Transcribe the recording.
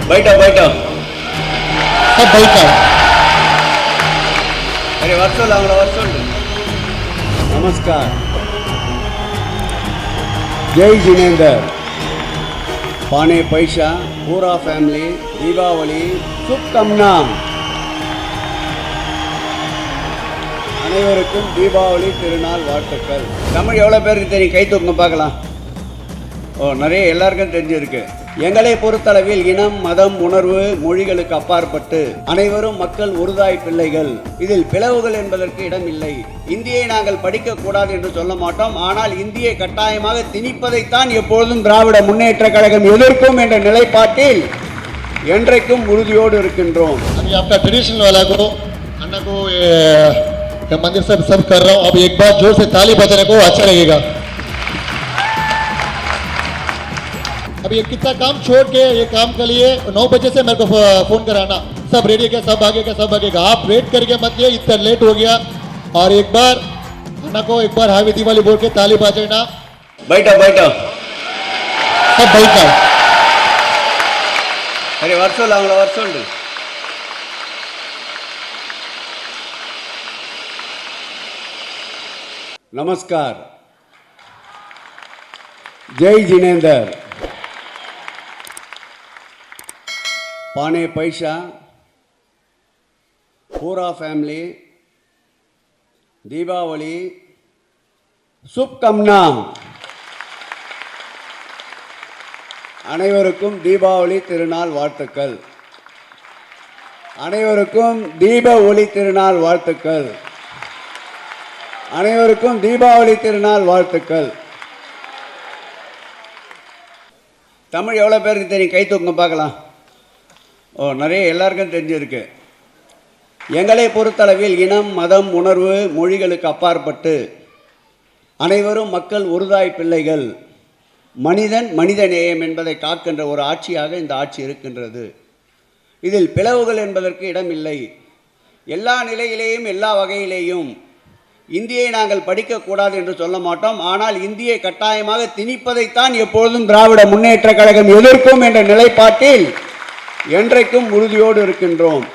बैठो बैठो सब बैठा अरे वर्षोल वर्षोल नमस्कार जय जिनेंद्र पाने पैसा पूरा फैमिली दीपावली शुभकामना அனைவருக்கும் தீபாவளி திருநாள் வாழ்த்துக்கள். தமிழ் எவ்வளோ பேருக்கு தெரியும்? கை தூக்குங்க பார்க்கலாம். நிறைய எல்லாருக்கும் தெரிஞ்சிருக்கு. எங்களை பொறுத்தளவில் இனம், மதம், உணர்வு, மொழிகளுக்கு அப்பாற்பட்டு அனைவரும் மக்கள் ஒருதாய் பிள்ளைகள். இதில் பிளவுகள் என்பதற்கு இடம் இல்லை. இந்தியை நாங்கள் படிக்க கூடாது என்று சொல்ல மாட்டோம். ஆனால் இந்தியை கட்டாயமாக திணிப்பதைத்தான் எப்பொழுதும் திராவிட முன்னேற்ற கழகம் எதிர்க்கும் என்ற நிலைப்பாட்டில் என்றைக்கும் உறுதியோடு இருக்கின்றோம். मंदिर सब कर रहा हूँ. अब एक बार जोर से ताली बजाने को अच्छा लगेगा. अब ये कितना काम छोड़ के ये काम के लिए 9 बजे से मेरे को फोन कराना. सब रेडी है क्या? सब आगे क्या? सब आगे. आप वेट करके मत लिए, इतना लेट हो गया. और एक बार अन्ना को एक बार हैप्पी दिवाली बोल के ताली बजाना. बैठो बैठो सब बैठा. अरे वर्षोल वर्षोल नमस्कार जय जिनेंद्र पाने पैसा पूरा फैमिली दीपावली शुभकामना அனைவருக்கும் தீபாவளி திருநாள் வாழ்த்துக்கள். அனைவருக்கும் தீப ஒளி திருநாள் வாழ்த்துக்கள். அனைவருக்கும் தீபாவளி திருநாள் வாழ்த்துக்கள். தமிழ் எவ்வளோ பேருக்கு தெரியும்? கை தூக்குங்க பார்க்கலாம். நிறைய எல்லாருக்கும் தெரிஞ்சிருக்கு. எங்களை பொறுத்தளவில் இனம், மதம், உணர்வு, மொழிகளுக்கு அப்பாற்பட்டு அனைவரும் மக்கள் ஒருதாய் பிள்ளைகள். மனிதன் மனிதநேயம் என்பதை காக்கின்ற ஒரு ஆட்சியாக இந்த ஆட்சி இருக்கின்றது. இதில் பிளவுகள் என்பதற்கு இடம் இல்லை. எல்லா நிலையிலேயும் எல்லா வகையிலேயும் இந்தியை நாங்கள் படிக்கக்கூடாது என்று சொல்ல மாட்டோம். ஆனால் இந்தியை கட்டாயமாக திணிப்பதைத்தான் எப்பொழுதும் திராவிட முன்னேற்ற கழகம் எதிர்க்கும் என்ற நிலைப்பாட்டில் என்றைக்கும் உறுதியோடு இருக்கின்றோம்.